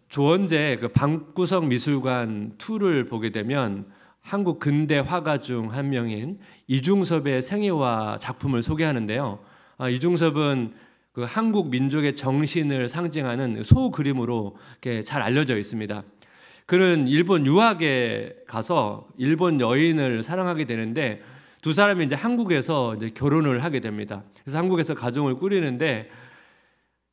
조원재 그 방구석 미술관 2를 보게 되면 한국 근대 화가 중 한 명인 이중섭의 생애와 작품을 소개하는데요. 이중섭은 그 한국 민족의 정신을 상징하는 소 그림으로 이렇게 잘 알려져 있습니다. 그는 일본 유학에 가서 일본 여인을 사랑하게 되는데 두 사람이 이제 한국에서 이제 결혼을 하게 됩니다. 그래서 한국에서 가정을 꾸리는데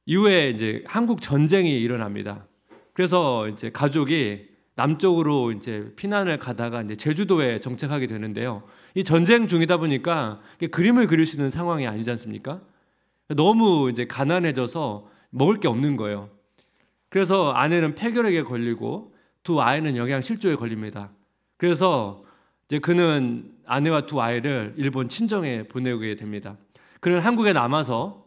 이후에 이제 한국 전쟁이 일어납니다. 그래서 이제 가족이 남쪽으로 이제 피난을 가다가 이제 제주도에 정착하게 되는데요. 이 전쟁 중이다 보니까 그림을 그릴 수 있는 상황이 아니지 않습니까? 너무 이제 가난해져서 먹을 게 없는 거예요. 그래서 아내는 폐결핵에 걸리고 두 아이는 영양실조에 걸립니다. 그래서 이제 그는 아내와 두 아이를 일본 친정에 보내게 됩니다. 그는 한국에 남아서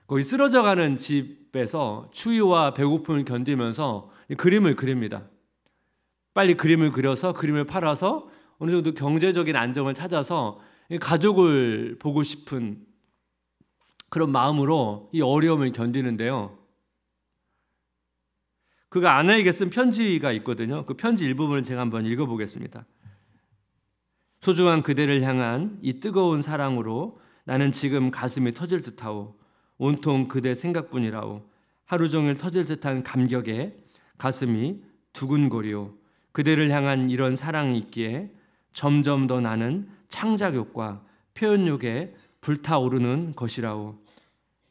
거기 쓰러져가는 집에서 추위와 배고픔을 견디면서 그림을 그립니다. 빨리 그림을 그려서 그림을 팔아서 어느 정도 경제적인 안정을 찾아서 가족을 보고 싶은 그런 마음으로 이 어려움을 견디는데요. 그가 아내에게 쓴 편지가 있거든요. 그 편지 일부분을 제가 한번 읽어보겠습니다. 소중한 그대를 향한 이 뜨거운 사랑으로 나는 지금 가슴이 터질 듯하오. 온통 그대 생각뿐이라오. 하루 종일 터질 듯한 감격에 가슴이 두근거리오. 그대를 향한 이런 사랑이 있기에 점점 더 나는 창작욕과 표현욕에 불타오르는 것이라오.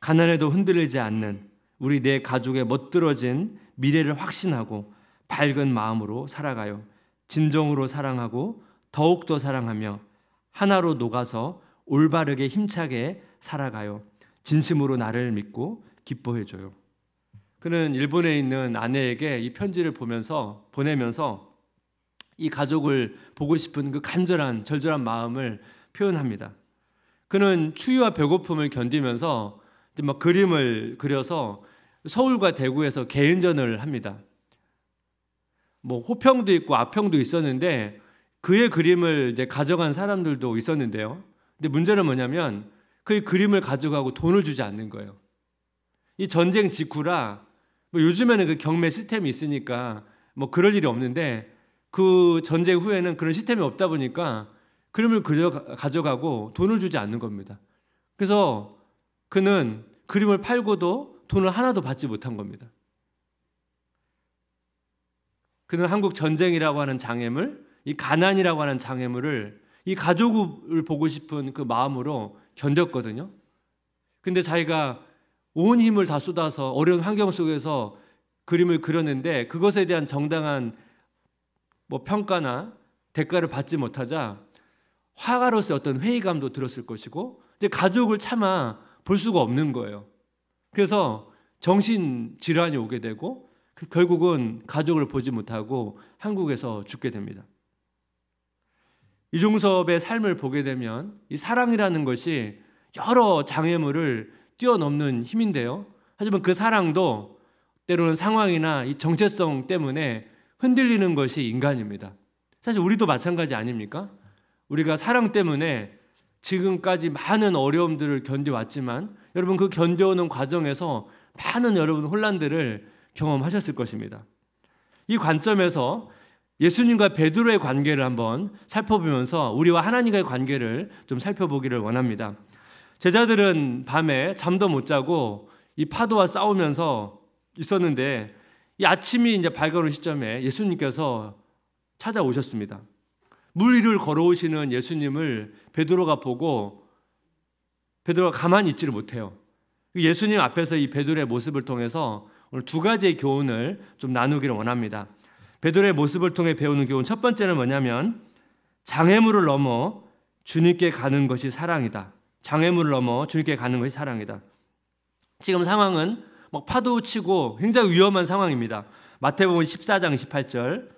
가난에도 흔들리지 않는 우리 네 가족의 멋들어진 미래를 확신하고 밝은 마음으로 살아가요. 진정으로 사랑하고 더욱더 사랑하며 하나로 녹아서 올바르게 힘차게 살아가요. 진심으로 나를 믿고 기뻐해줘요. 그는 일본에 있는 아내에게 이 편지를 보내면서 이 가족을 보고 싶은 그 간절한 절절한 마음을 표현합니다. 그는 추위와 배고픔을 견디면서 이제 막 그림을 그려서 서울과 대구에서 개인전을 합니다. 뭐 호평도 있고 아평도 있었는데 그의 그림을 이제 가져간 사람들도 있었는데요. 근데 문제는 뭐냐면 그의 그림을 가져가고 돈을 주지 않는 거예요. 이 전쟁 직후라 뭐 요즘에는 그 경매 시스템이 있으니까 뭐 그럴 일이 없는데 그 전쟁 후에는 그런 시스템이 없다 보니까 그림을 가져가고 돈을 주지 않는 겁니다. 그래서 그는 그림을 팔고도 돈을 하나도 받지 못한 겁니다. 그는 한국 전쟁이라고 하는 장애물, 이 가난이라고 하는 장애물을 이 가족을 보고 싶은 그 마음으로 견뎠거든요. 근데 자기가 온 힘을 다 쏟아서 어려운 환경 속에서 그림을 그렸는데 그것에 대한 정당한 뭐 평가나 대가를 받지 못하자 화가로서의 어떤 회의감도 들었을 것이고 이제 가족을 차마 볼 수가 없는 거예요. 그래서 정신질환이 오게 되고 결국은 가족을 보지 못하고 한국에서 죽게 됩니다. 이중섭의 삶을 보게 되면 이 사랑이라는 것이 여러 장애물을 뛰어넘는 힘인데요. 하지만 그 사랑도 때로는 상황이나 이 정체성 때문에 흔들리는 것이 인간입니다. 사실 우리도 마찬가지 아닙니까? 우리가 사랑 때문에 지금까지 많은 어려움들을 견뎌왔지만 여러분 그 견뎌오는 과정에서 많은 여러분 혼란들을 경험하셨을 것입니다. 이 관점에서 예수님과 베드로의 관계를 한번 살펴보면서 우리와 하나님과의 관계를 좀 살펴보기를 원합니다. 제자들은 밤에 잠도 못 자고 이 파도와 싸우면서 있었는데 이 아침이 이제 밝아오는 시점에 예수님께서 찾아오셨습니다. 물 위를 걸어오시는 예수님을 베드로가 보고 베드로가 가만히 있지를 못해요. 예수님 앞에서 이 베드로의 모습을 통해서 오늘 두 가지의 교훈을 좀 나누기를 원합니다. 베드로의 모습을 통해 배우는 교훈 첫 번째는 뭐냐면 장애물을 넘어 주님께 가는 것이 사랑이다. 장애물을 넘어 주님께 가는 것이 사랑이다. 지금 상황은 막 파도 치고 굉장히 위험한 상황입니다. 마태복음 14장 18절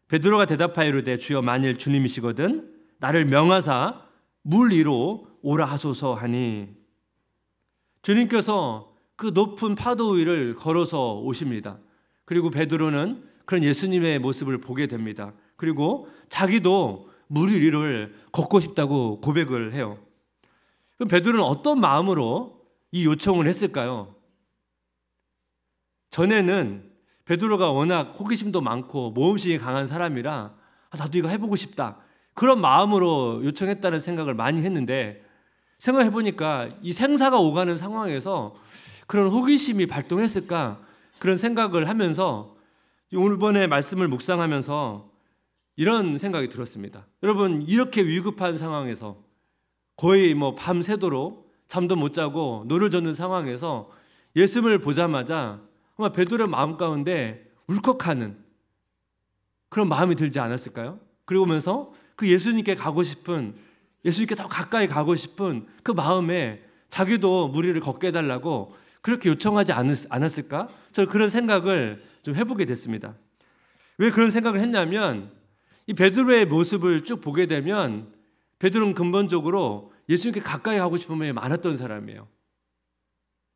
베드로가 대답하여 이르되 주여 만일 주님이시거든 나를 명하사 물 위로 오라 하소서 하니 주님께서 그 높은 파도 위를 걸어서 오십니다. 그리고 베드로는 그런 예수님의 모습을 보게 됩니다. 그리고 자기도 물 위를 걷고 싶다고 고백을 해요. 그럼 베드로는 어떤 마음으로 이 요청을 했을까요? 전에는 베드로가 워낙 호기심도 많고 모험심이 강한 사람이라 나도 이거 해보고 싶다, 그런 마음으로 요청했다는 생각을 많이 했는데, 생각해보니까 이 생사가 오가는 상황에서 그런 호기심이 발동했을까, 그런 생각을 하면서 오늘 번에 말씀을 묵상하면서 이런 생각이 들었습니다. 여러분, 이렇게 위급한 상황에서 거의 밤새도록 잠도 못 자고 노를 젓는 상황에서 예수님을 보자마자 아마 베드로의 마음 가운데 울컥하는 그런 마음이 들지 않았을까요? 그러면서 그 예수님께 가고 싶은, 예수님께 더 가까이 가고 싶은 그 마음에 자기도 무리를 걷게 해달라고 그렇게 요청하지 않았을까? 저는 그런 생각을 좀 해보게 됐습니다. 왜 그런 생각을 했냐면, 이 베드로의 모습을 쭉 보게 되면 베드로는 근본적으로 예수님께 가까이 가고 싶은 마음이 많았던 사람이에요.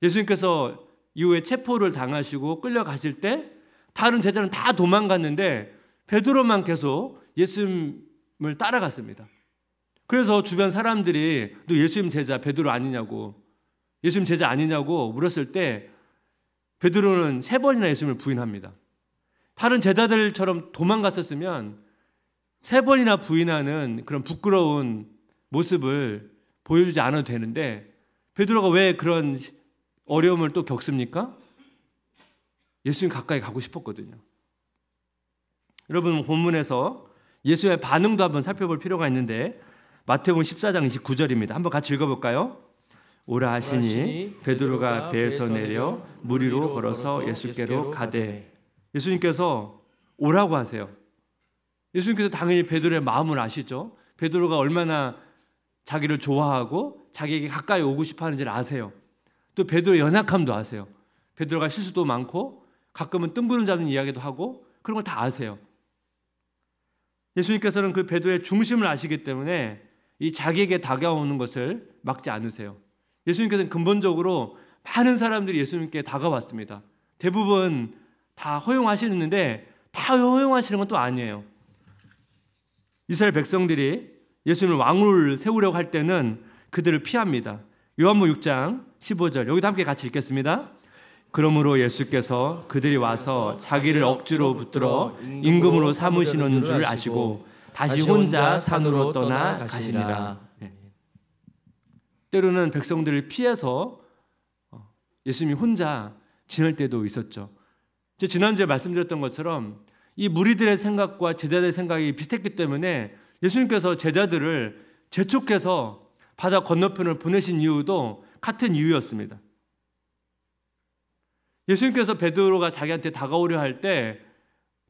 예수님께서 이후에 체포를 당하시고 끌려가실 때 다른 제자는 다 도망갔는데 베드로만 계속 예수님을 따라갔습니다. 그래서 주변 사람들이 너 예수님 제자 베드로 아니냐고, 예수님 제자 아니냐고 물었을 때 베드로는 3번이나 예수님을 부인합니다. 다른 제자들처럼 도망갔었으면 3번이나 부인하는 그런 부끄러운 모습을 보여주지 않아도 되는데, 베드로가 왜 그런 어려움을 또 겪습니까? 예수님 가까이 가고 싶었거든요. 여러분, 본문에서 예수의 반응도 한번 살펴볼 필요가 있는데, 마태복음 14장 29절입니다. 한번 같이 읽어볼까요? 오라 하시니 베드로가 배에서 내려 물 위로 걸어서 예수께로 가되. 예수님께서 오라고 하세요. 예수님께서 당연히 베드로의 마음을 아시죠. 베드로가 얼마나 자기를 좋아하고 자기에게 가까이 오고 싶어 하는지를 아세요. 또 베드로의 연약함도 아세요. 베드로가 실수도 많고 가끔은 뜬구름 잡는 이야기도 하고 그런 걸 다 아세요. 예수님께서는 그 베드로의 중심을 아시기 때문에 이 자기에게 다가오는 것을 막지 않으세요. 예수님께서는 근본적으로 많은 사람들이 예수님께 다가왔습니다. 대부분 다 허용하시는데 다 허용하시는 건 또 아니에요. 이스라엘 백성들이 예수님을 왕을 세우려고 할 때는 그들을 피합니다. 요한복음 6장 15절, 여기도 함께 같이 읽겠습니다. 그러므로 예수께서 그들이 와서 자기를 억지로 붙들어 임금으로 삼으시는 줄 아시고 다시 혼자 산으로 떠나 가시니라. 때로는 백성들을 피해서 예수님이 혼자 지낼 때도 있었죠. 지난주에 말씀드렸던 것처럼 이 무리들의 생각과 제자들의 생각이 비슷했기 때문에 예수님께서 제자들을 재촉해서 바다 건너편을 보내신 이유도 같은 이유였습니다. 예수님께서 베드로가 자기한테 다가오려 할 때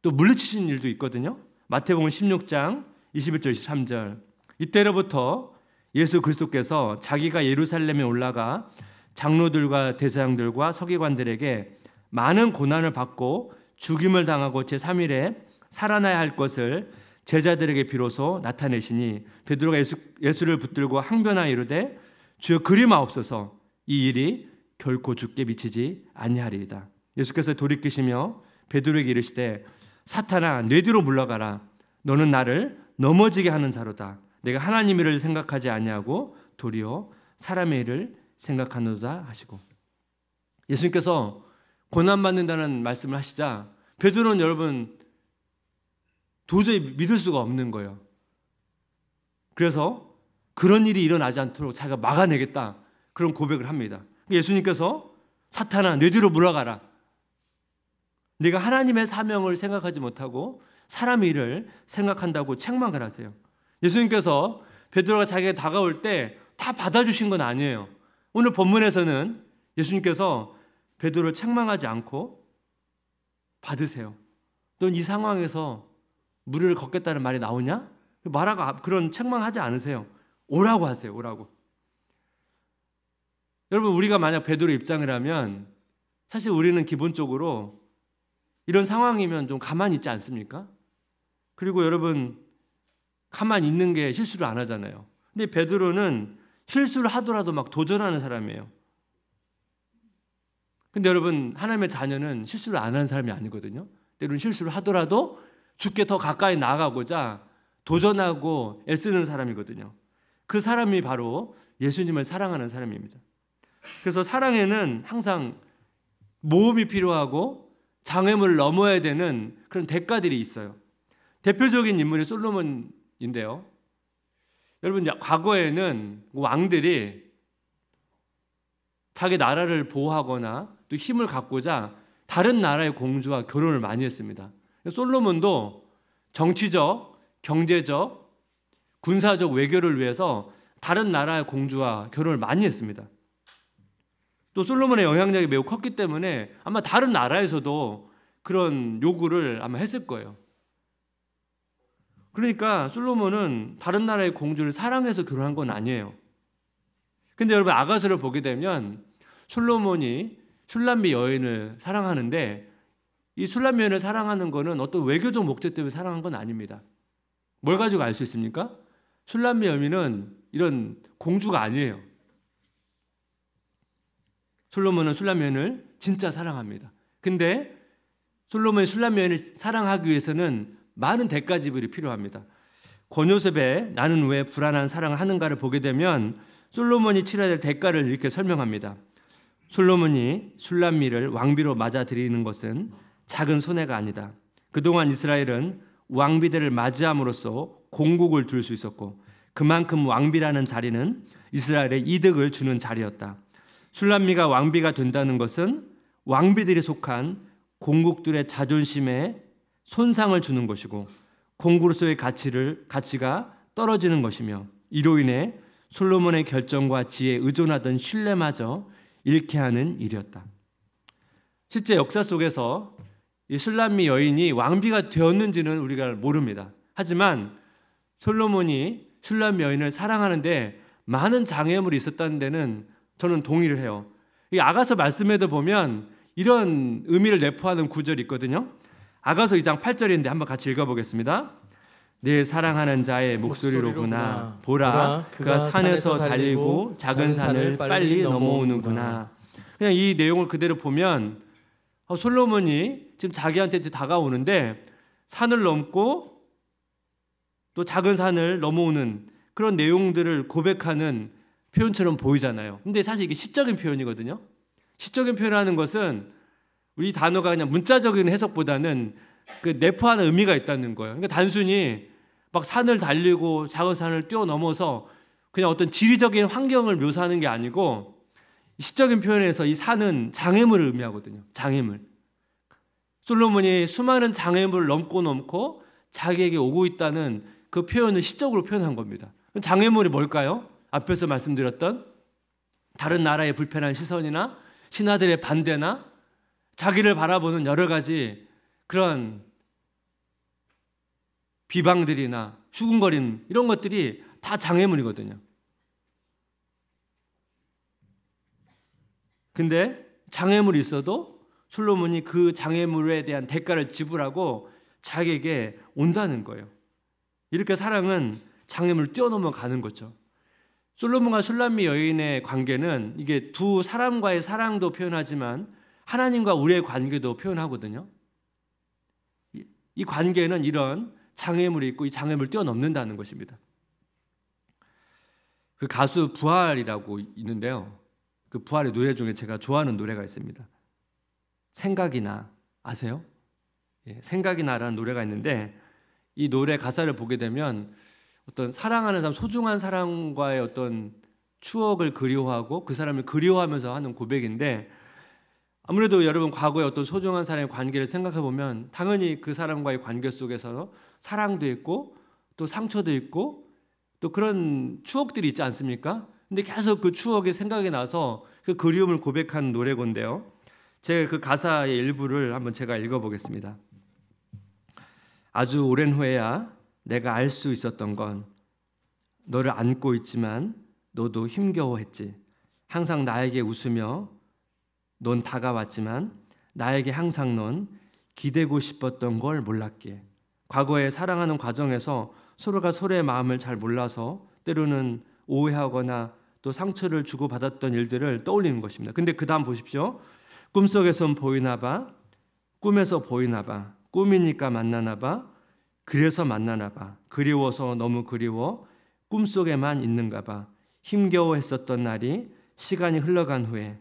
또 물리치신 일도 있거든요. 마태복음 16장 21절 23절. 이때로부터 예수 그리스도께서 자기가 예루살렘에 올라가 장로들과 대제사장들과 서기관들에게 많은 고난을 받고 죽임을 당하고 제3일에 살아나야 할 것을 제자들에게 비로소 나타내시니 베드로가 예수를 붙들고 항변하여 이르되 주여 그리마옵소서, 이 일이 결코 주께 미치지 아니하리이다. 예수께서 돌이키시며 베드로에게 이르시되 사탄아 내 뒤로 물러가라, 너는 나를 넘어지게 하는 자로다. 내가 하나님의 일을 생각하지 아니하고 도리어 사람의 일을 생각하노다 하시고. 예수님께서 고난받는다는 말씀을 하시자 베드로는 여러분 도저히 믿을 수가 없는 거예요. 그래서 그런 일이 일어나지 않도록 자기가 막아내겠다, 그런 고백을 합니다. 예수님께서 사탄아 내 뒤로 물러가라, 네가 하나님의 사명을 생각하지 못하고 사람의 일을 생각한다고 책망을 하세요. 예수님께서 베드로가 자기에게 다가올 때 다 받아주신 건 아니에요. 오늘 본문에서는 예수님께서 베드로를 책망하지 않고 받으세요. 넌 이 상황에서 무리를 걷겠다는 말이 나오냐? 말하고 그런 책망하지 않으세요. 오라고 하세요. 오라고. 여러분, 우리가 만약 베드로의 입장이라면 사실 우리는 기본적으로 이런 상황이면 좀 가만히 있지 않습니까? 그리고 여러분, 가만히 있는 게 실수를 안 하잖아요. 근데 베드로는 실수를 하더라도 막 도전하는 사람이에요. 근데 여러분, 하나님의 자녀는 실수를 안 하는 사람이 아니거든요. 때로는 실수를 하더라도 주께 더 가까이 나아가고자 도전하고 애쓰는 사람이거든요. 그 사람이 바로 예수님을 사랑하는 사람입니다. 그래서 사랑에는 항상 모험이 필요하고 장애물을 넘어야 되는 그런 대가들이 있어요. 대표적인 인물이 솔로몬인데요. 여러분, 과거에는 왕들이 자기 나라를 보호하거나 또 힘을 갖고자 다른 나라의 공주와 결혼을 많이 했습니다. 솔로몬도 정치적, 경제적, 군사적 외교를 위해서 다른 나라의 공주와 결혼을 많이 했습니다. 또 솔로몬의 영향력이 매우 컸기 때문에 아마 다른 나라에서도 그런 요구를 아마 했을 거예요. 그러니까 솔로몬은 다른 나라의 공주를 사랑해서 결혼한 건 아니에요. 근데 여러분, 아가서를 보게 되면 솔로몬이 슐람미 여인을 사랑하는데 이 슐람미 여인을 사랑하는 거는 어떤 외교적 목적 때문에 사랑한 건 아닙니다. 뭘 가지고 알 수 있습니까? 슐람미 여인은 이런 공주가 아니에요. 솔로몬은 슐람미 여인을 진짜 사랑합니다. 근데 솔로몬이 슐람미 여인을 사랑하기 위해서는 많은 대가 지불이 필요합니다. 권요셉의 나는 왜 불안한 사랑을 하는가를 보게 되면 솔로몬이 치러야 될 대가를 이렇게 설명합니다. 솔로몬이 슐람미를 왕비로 맞아들이는 것은 작은 손해가 아니다. 그동안 이스라엘은 왕비들을 맞이함으로써 공국을 둘 수 있었고 그만큼 왕비라는 자리는 이스라엘에 이득을 주는 자리였다. 슐람미가 왕비가 된다는 것은 왕비들이 속한 공국들의 자존심에 손상을 주는 것이고 공국으로서의 가치가 떨어지는 것이며 이로 인해 솔로몬의 결정과 지혜에 의존하던 신뢰마저 잃게 하는 일이었다. 실제 역사 속에서 이 슐람미 여인이 왕비가 되었는지는 우리가 모릅니다. 하지만 솔로몬이 슐람미 여인을 사랑하는데 많은 장애물이 있었다는 데는 저는 동의를 해요. 이 아가서 말씀에도 보면 이런 의미를 내포하는 구절이 있거든요. 아가서 2장 8절인데 한번 같이 읽어보겠습니다. 내 사랑하는 자의 목소리로구나. 보라, 그가 산에서 달리고 작은 산을 빨리 넘어오는구나. 그냥 이 내용을 그대로 보면 솔로몬이 지금 자기한테 다가오는데 산을 넘고 또 작은 산을 넘어오는 그런 내용들을 고백하는 표현처럼 보이잖아요. 근데 사실 이게 시적인 표현이거든요. 시적인 표현하는 것은 우리 단어가 그냥 문자적인 해석보다는 그 내포하는 의미가 있다는 거예요. 그러니까 단순히 막 산을 달리고 작은 산을 뛰어넘어서 그냥 어떤 지리적인 환경을 묘사하는 게 아니고 시적인 표현에서 이 산은 장애물을 의미하거든요. 장애물. 솔로몬이 수많은 장애물을 넘고 자기에게 오고 있다는 그 표현을 시적으로 표현한 겁니다. 장애물이 뭘까요? 앞에서 말씀드렸던 다른 나라의 불편한 시선이나 신하들의 반대나 자기를 바라보는 여러 가지 그런 비방들이나 수군거림 이런 것들이 다 장애물이거든요. 근데 장애물이 있어도 솔로몬이 그 장애물에 대한 대가를 지불하고 자기에게 온다는 거예요. 이렇게 사랑은 장애물을 뛰어넘어 가는 거죠. 솔로몬과 슐람미 여인의 관계는 이게 두 사람과의 사랑도 표현하지만 하나님과 우리의 관계도 표현하거든요. 이 관계는 이런 장애물이 있고 이 장애물을 뛰어넘는다는 것입니다. 그 가수 부활이라고 있는데요. 그 부활의 노래 중에 제가 좋아하는 노래가 있습니다. 생각이나 아세요? 예, 생각이나라는 노래가 있는데 이 노래 가사를 보게 되면 어떤 사랑하는 사람, 소중한 사람과의 어떤 추억을 그리워하고 그 사람을 그리워하면서 하는 고백인데 아무래도 여러분 과거의 어떤 소중한 사람의 관계를 생각해 보면 당연히 그 사람과의 관계 속에서 사랑도 있고 또 상처도 있고 또 그런 추억들이 있지 않습니까? 근데 계속 그 추억이 생각이 나서 그 그리움을 고백한 노래건데요. 제가 그 가사의 일부를 한번 제가 읽어보겠습니다. 아주 오랜 후에야 내가 알 수 있었던 건 너를 안고 있지만 너도 힘겨워했지. 항상 나에게 웃으며 넌 다가왔지만 나에게 항상 넌 기대고 싶었던 걸 몰랐기에. 과거에 사랑하는 과정에서 서로가 서로의 마음을 잘 몰라서 때로는 오해하거나 또 상처를 주고받았던 일들을 떠올리는 것입니다. 근데 그 다음 보십시오. 꿈속에선 보이나 봐. 꿈에서 보이나 봐. 꿈이니까 만나나 봐. 그래서 만나나 봐. 그리워서 너무 그리워. 꿈속에만 있는가 봐. 힘겨워했었던 날이 시간이 흘러간 후에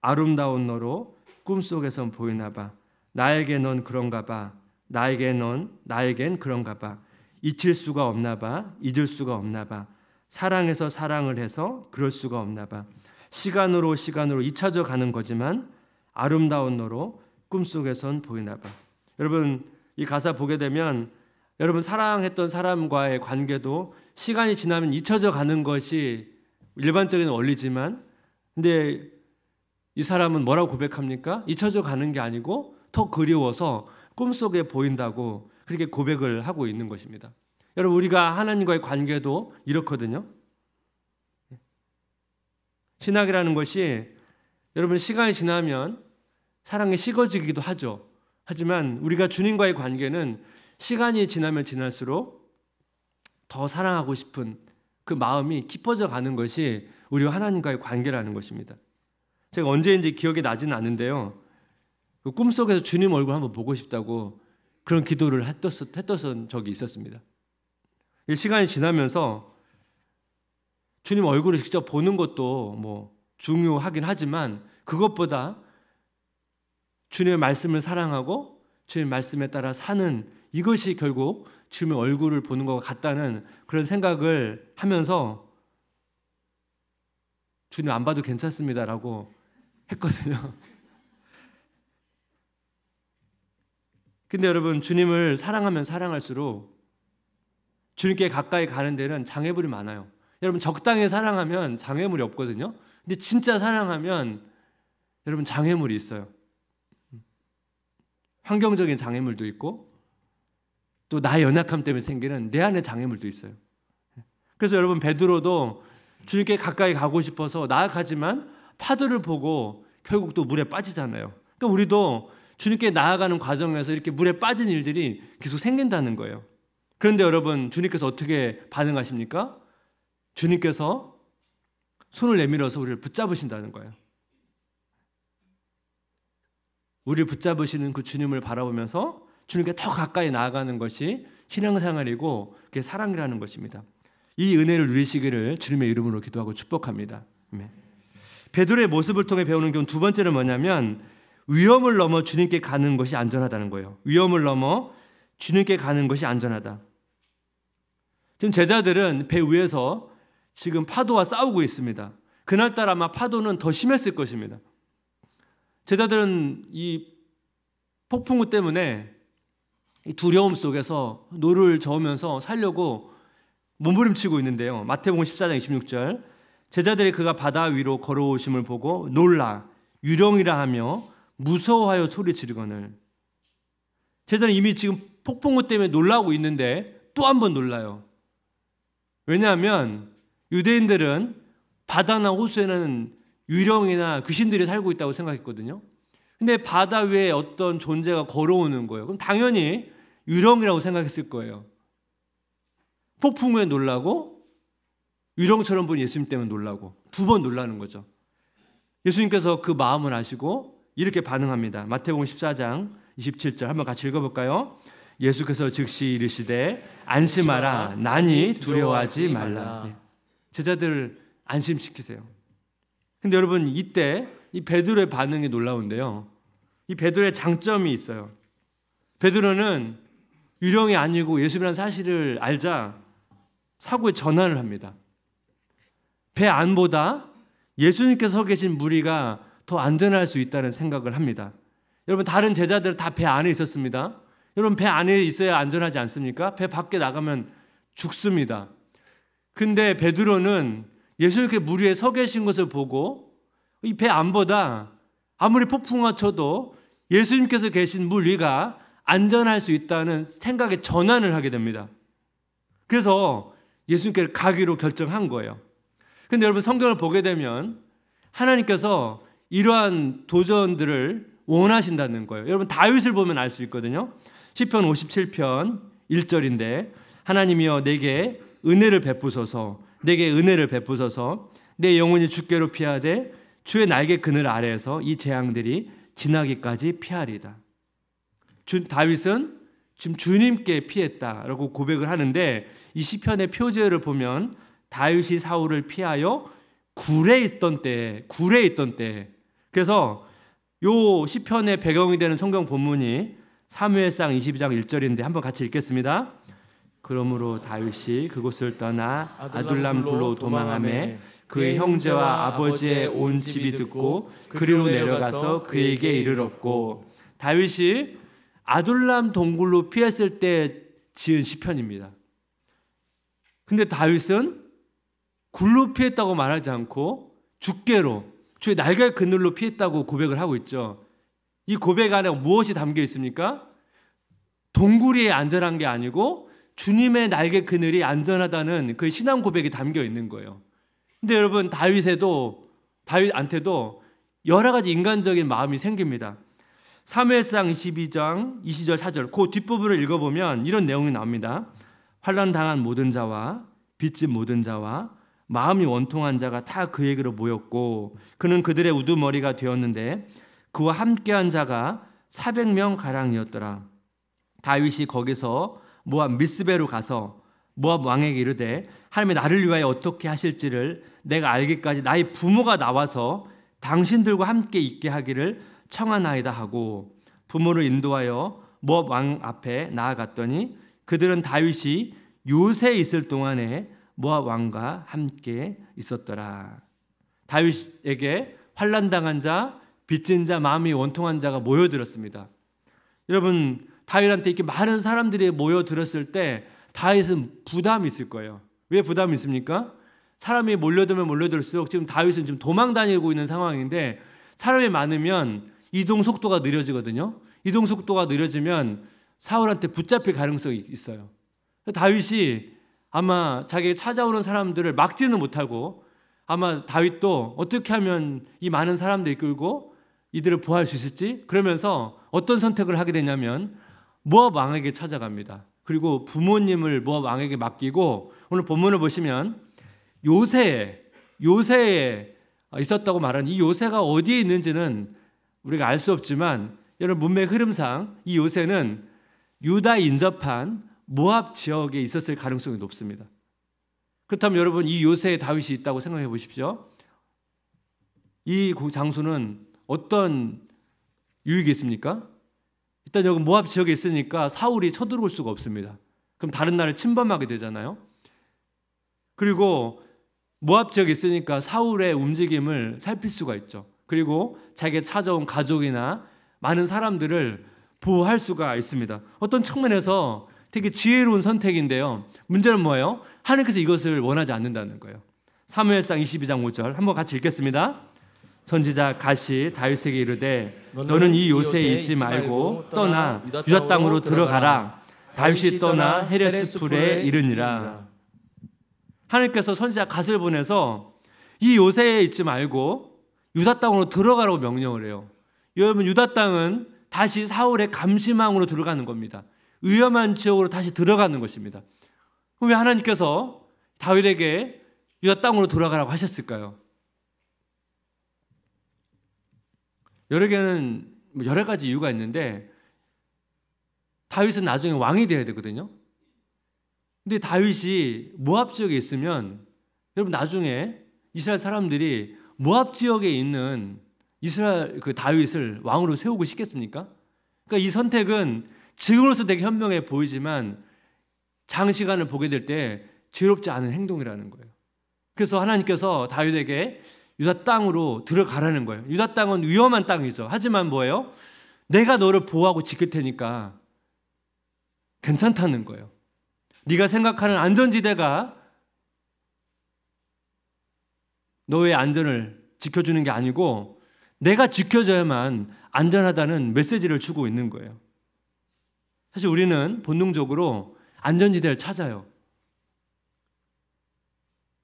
아름다운 너로 꿈속에선 보이나 봐. 나에게 넌 그런가 봐. 나에겐 그런가 봐. 잊힐 수가 없나 봐. 잊을 수가 없나 봐. 사랑해서 사랑을 해서 그럴 수가 없나 봐. 시간으로 잊혀져 가는 거지만 아름다운 너로 꿈속에선 보이나 봐. 여러분 이 가사 보게 되면 여러분 사랑했던 사람과의 관계도 시간이 지나면 잊혀져 가는 것이 일반적인 원리지만, 근데 이 사람은 뭐라고 고백합니까? 잊혀져 가는 게 아니고 더 그리워서 꿈속에 보인다고 그렇게 고백을 하고 있는 것입니다. 여러분 우리가 하나님과의 관계도 이렇거든요. 신학이라는 것이 여러분 시간이 지나면 사랑이 식어지기도 하죠. 하지만 우리가 주님과의 관계는 시간이 지나면 지날수록 더 사랑하고 싶은 그 마음이 깊어져 가는 것이 우리와 하나님과의 관계라는 것입니다. 제가 언제인지 기억이 나지는 않는데요. 그 꿈속에서 주님 얼굴 한번 보고 싶다고 그런 기도를 했던 적이 있었습니다. 시간이 지나면서 주님 얼굴을 직접 보는 것도 뭐 중요하긴 하지만 그것보다 주님의 말씀을 사랑하고 주님의 말씀에 따라 사는 이것이 결국 주님의 얼굴을 보는 것 같다는 그런 생각을 하면서 주님 안 봐도 괜찮습니다라고 했거든요. 근데 여러분 주님을 사랑하면 사랑할수록 주님께 가까이 가는 데는 장애물이 많아요. 여러분 적당히 사랑하면 장애물이 없거든요. 근데 진짜 사랑하면 여러분 장애물이 있어요. 환경적인 장애물도 있고 또 나의 연약함 때문에 생기는 내 안의 장애물도 있어요. 그래서 여러분 베드로도 주님께 가까이 가고 싶어서 나아가지만 파도를 보고 결국 또 물에 빠지잖아요. 그러니까 우리도 주님께 나아가는 과정에서 이렇게 물에 빠진 일들이 계속 생긴다는 거예요. 그런데 여러분 주님께서 어떻게 반응하십니까? 주님께서 손을 내밀어서 우리를 붙잡으신다는 거예요. 우리를 붙잡으시는 그 주님을 바라보면서 주님께 더 가까이 나아가는 것이 신앙생활이고 그게 사랑이라는 것입니다. 이 은혜를 누리시기를 주님의 이름으로 기도하고 축복합니다. 베드로의 모습을 통해 배우는 교훈 두 번째는 뭐냐면 위험을 넘어 주님께 가는 것이 안전하다는 거예요. 위험을 넘어 주님께 가는 것이 안전하다. 지금 제자들은 배 위에서 지금 파도와 싸우고 있습니다. 그날따라 아마 파도는 더 심했을 것입니다. 제자들은 이 폭풍우 때문에 이 두려움 속에서 노를 저으면서 살려고 몸부림치고 있는데요. 마태복음 14장 26절 제자들이 그가 바다 위로 걸어오심을 보고 놀라 유령이라 하며 무서워하여 소리 지르거늘. 제자는 이미 지금 폭풍우 때문에 놀라고 있는데 또 한 번 놀라요. 왜냐하면 유대인들은 바다나 호수에는 유령이나 귀신들이 살고 있다고 생각했거든요. 근데 바다 위에 어떤 존재가 걸어오는 거예요. 그럼 당연히 유령이라고 생각했을 거예요. 폭풍우에 놀라고 유령처럼 본 예수님 때문에 놀라고 두 번 놀라는 거죠. 예수님께서 그 마음을 아시고 이렇게 반응합니다. 마태복음 14장 27절 한번 같이 읽어볼까요? 예수께서 즉시 이르시되 안심하라 나니 두려워하지 말라. 제자들을 안심시키세요. 근데 여러분 이때 이 베드로의 반응이 놀라운데요. 이 베드로의 장점이 있어요. 베드로는 유령이 아니고 예수님이라는 사실을 알자 사고의 전환을 합니다. 배 안보다 예수님께서 서 계신 무리가 더 안전할 수 있다는 생각을 합니다. 여러분 다른 제자들은 다 배 안에 있었습니다. 여러분 배 안에 있어야 안전하지 않습니까? 배 밖에 나가면 죽습니다. 근데 베드로는 예수님께 무리에 서 계신 것을 보고 이 배 안보다 아무리 폭풍우가 쳐도 예수님께서 계신 물 위가 안전할 수 있다는 생각에 전환을 하게 됩니다. 그래서 예수님께 가기로 결정한 거예요. 근데 여러분 성경을 보게 되면 하나님께서 이러한 도전들을 원하신다는 거예요. 여러분 다윗을 보면 알 수 있거든요. 시편 57편 1절인데 하나님이여 내게 은혜를 베푸소서 내게 은혜를 베푸소서 내 영혼이 주께로 피하되 주의 날개 그늘 아래에서 이 재앙들이 지나기까지 피하리다. 다윗은 지금 주님께 피했다라고 고백을 하는데 이 시편의 표제를 보면 다윗이 사울을 피하여 굴에 있던 때 그래서 요 시편의 배경이 되는 성경 본문이 사무엘상 22장 1절인데 한번 같이 읽겠습니다. 그러므로 다윗이 그곳을 떠나 아둘람 굴로 도망하매 그의 형제와 아버지의 온 집이 듣고 그리로 내려가서 그에게 이르렀고, 다윗이 아둘람 동굴로 피했을 때 지은 시편입니다. 근데 다윗은 굴로 피했다고 말하지 않고 죽게로, 주의 날개 그늘로 피했다고 고백을 하고 있죠. 이 고백 안에 무엇이 담겨 있습니까? 동굴이 안전한 게 아니고 주님의 날개 그늘이 안전하다는 그 신앙 고백이 담겨 있는 거예요. 근데 여러분, 다윗한테도 여러 가지 인간적인 마음이 생깁니다. 사무엘상 22장 20절 4절 그 뒷부분을 읽어보면 이런 내용이 나옵니다. 환난 당한 모든 자와 빚진 모든 자와 마음이 원통한 자가 다 그에게로 모였고, 그는 그들의 우두머리가 되었는데 그와 함께한 자가 400명 가량이었더라. 다윗이 거기서 모압 미스베로 가서 모압 왕에게 이르되, 하나님이 나를 위하여 어떻게 하실지를 내가 알기까지 나의 부모가 나와서 당신들과 함께 있게 하기를 청하나이다 하고, 부모를 인도하여 모압 왕 앞에 나아갔더니 그들은 다윗이 요새에 있을 동안에 모압 왕과 함께 있었더라. 다윗에게 환난당한 자, 빚진 자, 마음이 원통한 자가 모여들었습니다. 여러분, 다윗한테 이렇게 많은 사람들이 모여들었을 때 다윗은 부담이 있을 거예요. 왜 부담이 있습니까? 사람이 몰려들면 몰려들수록 지금 다윗은 지금 도망 다니고 있는 상황인데, 사람이 많으면 이동 속도가 느려지거든요. 이동 속도가 느려지면 사울한테 붙잡힐 가능성이 있어요. 다윗이 아마 자기가 찾아오는 사람들을 막지는 못하고, 아마 다윗도 어떻게 하면 이 많은 사람들 이끌고 이들을 보호할 수 있을지, 그러면서 어떤 선택을 하게 되냐면 모압 왕에게 찾아갑니다. 그리고 부모님을 모압 왕에게 맡기고, 오늘 본문을 보시면 요새에 있었다고 말하는 이 요새가 어디에 있는지는 우리가 알 수 없지만, 여러분 문맥 흐름상 이 요새는 유다 인접한 모압 지역에 있었을 가능성이 높습니다. 그렇다면 여러분, 이 요새에 다윗이 있다고 생각해 보십시오. 이 장소는 어떤 유익이 있습니까? 일단 여기 모압 지역에 있으니까 사울이 쳐들어올 수가 없습니다. 그럼 다른 나라를 침범하게 되잖아요. 그리고 모압 지역에 있으니까 사울의 움직임을 살필 수가 있죠. 그리고 자기가 찾아온 가족이나 많은 사람들을 보호할 수가 있습니다. 어떤 측면에서 되게 지혜로운 선택인데요. 문제는 뭐예요? 하나님께서 이것을 원하지 않는다는 거예요. 사무엘상 22장 5절 한번 같이 읽겠습니다. 선지자 갓이 다윗에게 이르되, 너는 이 요새에 있지 말고 떠나 유다 땅으로 들어가라. 다윗이 떠나 헤레스풀에 이르니라. 하나님께서 선지자 갓을 보내서 이 요새에 있지 말고 유다 땅으로 들어가라고 명령을 해요. 여러분, 유다 땅은 다시 사울의 감시망으로 들어가는 겁니다. 위험한 지역으로 다시 들어가는 것입니다. 그럼 왜 하나님께서 다윗에게 유다 땅으로 들어가라고 하셨을까요? 여러 가지 이유가 있는데, 다윗은 나중에 왕이 되어야 되거든요. 근데 다윗이 모압 지역에 있으면, 여러분 나중에 이스라엘 사람들이 모압 지역에 있는 이스라엘 그 다윗을 왕으로 세우고 싶겠습니까? 그러니까 이 선택은 지금으로서 되게 현명해 보이지만 장시간을 보게 될 때 지혜롭지 않은 행동이라는 거예요. 그래서 하나님께서 다윗에게 유다 땅으로 들어가라는 거예요. 유다 땅은 위험한 땅이죠. 하지만 뭐예요? 내가 너를 보호하고 지킬 테니까 괜찮다는 거예요. 네가 생각하는 안전지대가 너의 안전을 지켜주는 게 아니고 내가 지켜줘야만 안전하다는 메시지를 주고 있는 거예요. 사실 우리는 본능적으로 안전지대를 찾아요.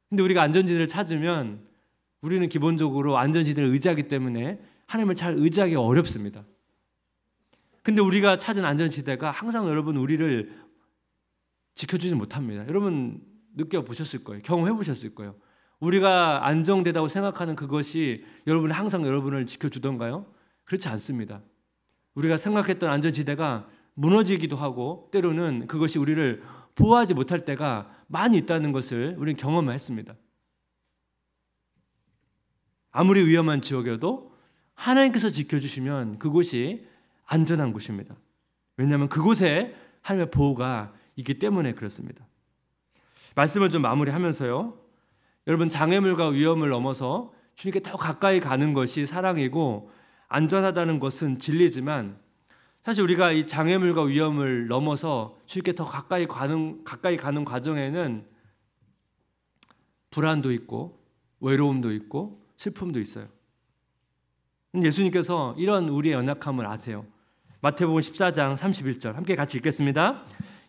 근데 우리가 안전지대를 찾으면 우리는 기본적으로 안전지대를 의지하기 때문에 하나님을 잘 의지하기가 어렵습니다. 근데 우리가 찾은 안전지대가 항상 여러분 우리를 지켜주지 못합니다. 여러분 느껴보셨을 거예요. 경험해보셨을 거예요. 우리가 안정되다고 생각하는 그것이 여러분이 항상 여러분을 지켜주던가요? 그렇지 않습니다. 우리가 생각했던 안전지대가 무너지기도 하고 때로는 그것이 우리를 보호하지 못할 때가 많이 있다는 것을 우리는 경험했습니다. 아무리 위험한 지역이어도 하나님께서 지켜주시면 그곳이 안전한 곳입니다. 왜냐하면 그곳에 하나님의 보호가 있기 때문에 그렇습니다. 말씀을 좀 마무리하면서요, 여러분, 장애물과 위험을 넘어서 주님께 더 가까이 가는 것이 사랑이고 안전하다는 것은 진리지만, 사실 우리가 이 장애물과 위험을 넘어서 주님께 더 가까이 가는 과정에는 불안도 있고 외로움도 있고 슬픔도 있어요. 예수님께서 이런 우리의 연약함을 아세요. 마태복음 14장 31절 함께 같이 읽겠습니다.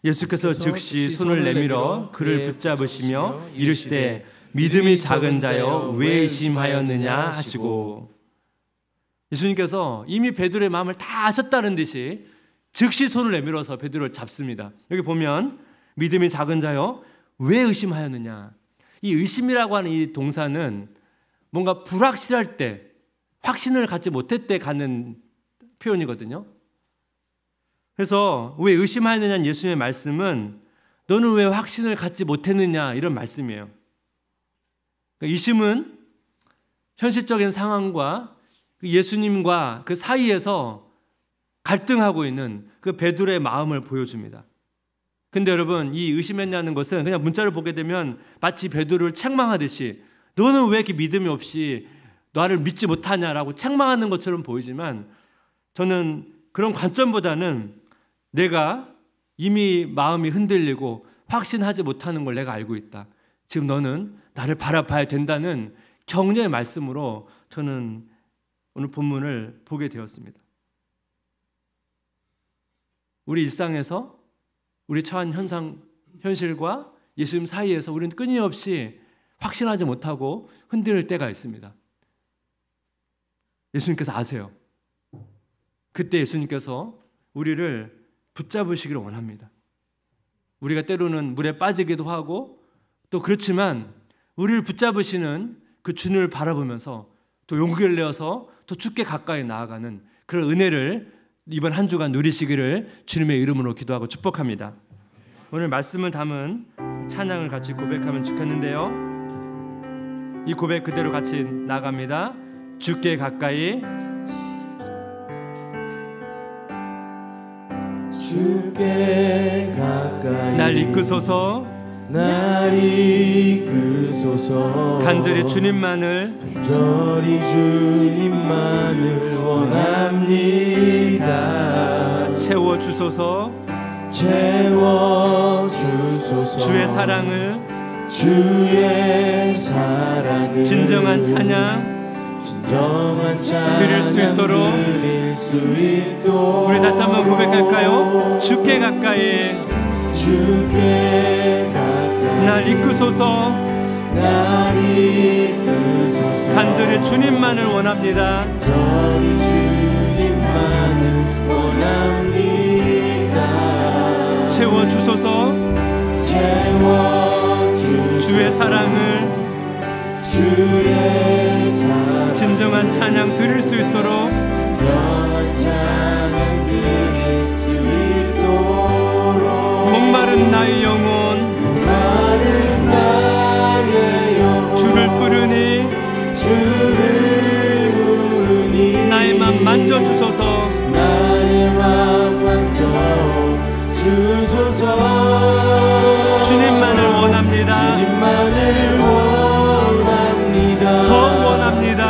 예수께서 즉시 손을 내밀어 그를 붙잡으시며 이르시되 믿음이 작은 자여 왜 의심하였느냐 하시고, 예수님께서 이미 베드로의 마음을 다 아셨다는 듯이 즉시 손을 내밀어서 베드로를 잡습니다. 여기 보면 믿음이 작은 자여 왜 의심하였느냐, 이 의심이라고 하는 이 동사는 뭔가 불확실할 때, 확신을 갖지 못할 때 갖는 표현이거든요. 그래서 왜 의심하느냐는 예수님의 말씀은 너는 왜 확신을 갖지 못했느냐 이런 말씀이에요. 의심은 현실적인 상황과 예수님과 그 사이에서 갈등하고 있는 그 베드로의 마음을 보여줍니다. 근데 여러분, 이 의심했냐는 것은 그냥 문자를 보게 되면 마치 베드로를 책망하듯이 너는 왜 이렇게 믿음이 없이 나를 믿지 못하냐라고 책망하는 것처럼 보이지만, 저는 그런 관점보다는 내가 이미 마음이 흔들리고 확신하지 못하는 걸 내가 알고 있다. 지금 너는 나를 바라봐야 된다는 격려의 말씀으로 저는 오늘 본문을 보게 되었습니다. 우리 일상에서 우리 처한 현실과 예수님 사이에서 우리는 끊임없이 확신하지 못하고 흔들릴 때가 있습니다. 예수님께서 아세요. 그때 예수님께서 우리를 붙잡으시기를 원합니다. 우리가 때로는 물에 빠지기도 하고 또 그렇지만 우리를 붙잡으시는 그 주님을 바라보면서 또 용기를 내어서 더 주께 가까이 나아가는 그런 은혜를 이번 한 주간 누리시기를 주님의 이름으로 기도하고 축복합니다. 오늘 말씀을 담은 찬양을 같이 고백하면 좋겠는데요, 이 고백 그대로 같이 나갑니다. 주께 가까이, 주께 가까이 날 이끄소서, 날 이끄소서. 간절히 주님만을 원합니다. 채워주소서, 채워주소서. 주의 사랑을 진정한 찬양 드릴 수 있도록 우리 다시 한번 고백할까요? 주께 가까이, 날 이끄소서, 간절히 주님만을 원합니다. 채워주소서, 주의 사랑을 진정한 찬양 드릴 수 있도록 목마른 나의 영혼 주를 부르니 나의 맘 만져주소서. 주님만을 원합니다. 더 원합니다.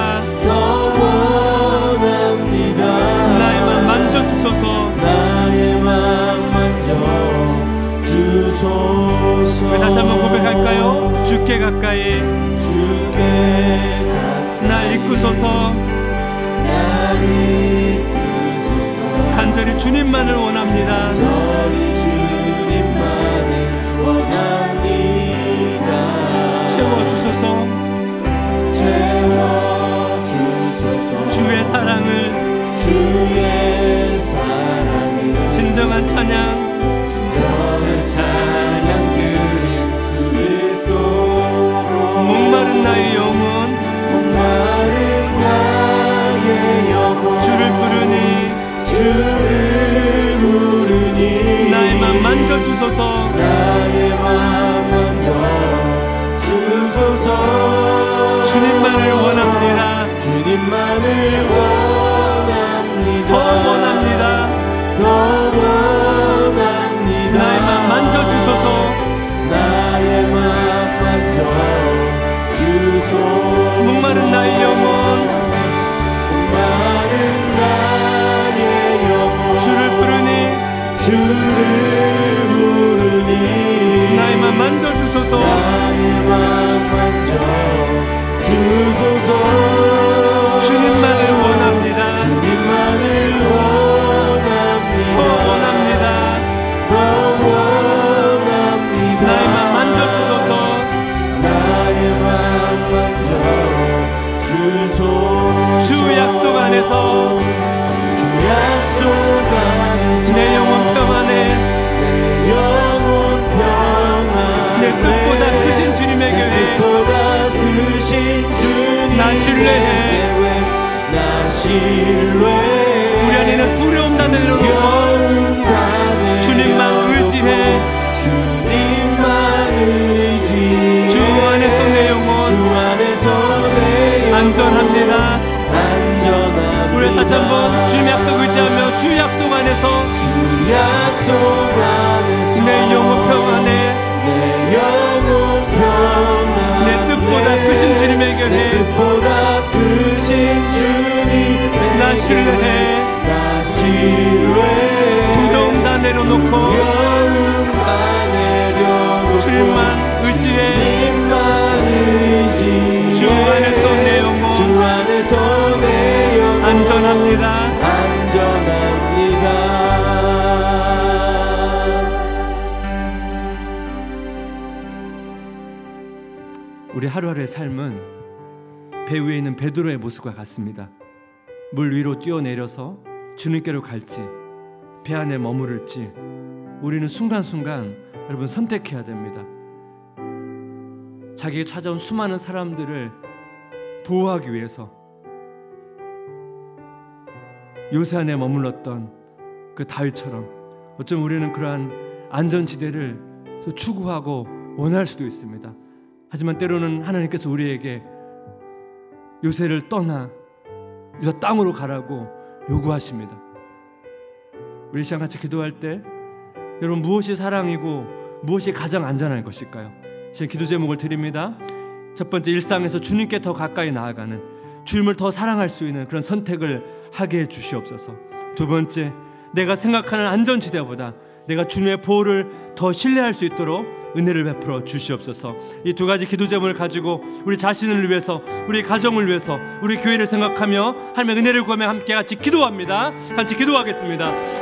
나의 맘 만져주소서. 우리 다시 한번 고백할까요? 주께 가까이, 날 이끄소서. 간절히 주님만을 원합니다. 채워주소서. 주의 사랑을 진정한 찬양 드릴 수 있도록 목마른 나의 영혼 주를 부르니 나의 맘 만져주소서. 주님만을 원합니다. 주를 부르니 나의 맘 만져주소서. 나의 맘 만져 주소서. 주님만을 원합니다. 주님만을 원합니다. 더 원합니다. 더 원합니다. 나의 맘 만져주소서. 나의 맘 만져 주소서. 주 약속 안에서 주 약속 안에서 내 영혼 평안해. 내 영혼 평안해. 내 뜻보다 크신 주님의 내 계획 뜻보다 크신 주님의 나 신뢰해. 계획 나 신뢰해. 우리 안에는 두려움 다 내려놓고 두려움 다 내려놓고 주님만 의지해. 주님만 의지해. 주 안에서 내 영혼 주 안에서 내 영혼 안전합니다. 안전합니다. 우리 다시 한번 주님 약속 의지하며 주 약속 안에서 주 약속 안에서 내 영혼 평안해. 내 영혼 평안해. 내 뜻보다 크신 주님의 내 계획 뜻보다 크신 주님의 나 신뢰해. 계획 나 신뢰해. 두려움 다 내려놓고 두려움 다 내려놓고 주님만 의지해. 주님만 의지해. 주 안에서 내 영혼 주 안에서 내 영혼 안전합니다. 안전합니다. 우리 하루하루의 삶은 배 위에 있는 베드로의 모습과 같습니다. 물 위로 뛰어내려서 주님께로 갈지 배 안에 머무를지 우리는 순간순간 여러분 선택해야 됩니다. 자기에게 찾아온 수많은 사람들을 보호하기 위해서 요새 안에 머물렀던 그 다윗처럼 어쩌면 우리는 그러한 안전지대를 추구하고 원할 수도 있습니다. 하지만 때로는 하나님께서 우리에게 요새를 떠나 저 땅으로 가라고 요구하십니다. 우리 시간 같이 기도할 때 여러분 무엇이 사랑이고 무엇이 가장 안전할 것일까요? 제 기도 제목을 드립니다. 첫 번째, 일상에서 주님께 더 가까이 나아가는, 주님을 더 사랑할 수 있는 그런 선택을 하게 해 주시옵소서. 두 번째, 내가 생각하는 안전지대보다 내가 주님의 보호를 더 신뢰할 수 있도록 은혜를 베풀어 주시옵소서. 이 두 가지 기도 제목을 가지고 우리 자신을 위해서, 우리 가정을 위해서, 우리 교회를 생각하며 하나님의 은혜를 구하며 함께 같이 기도합니다. 같이 기도하겠습니다.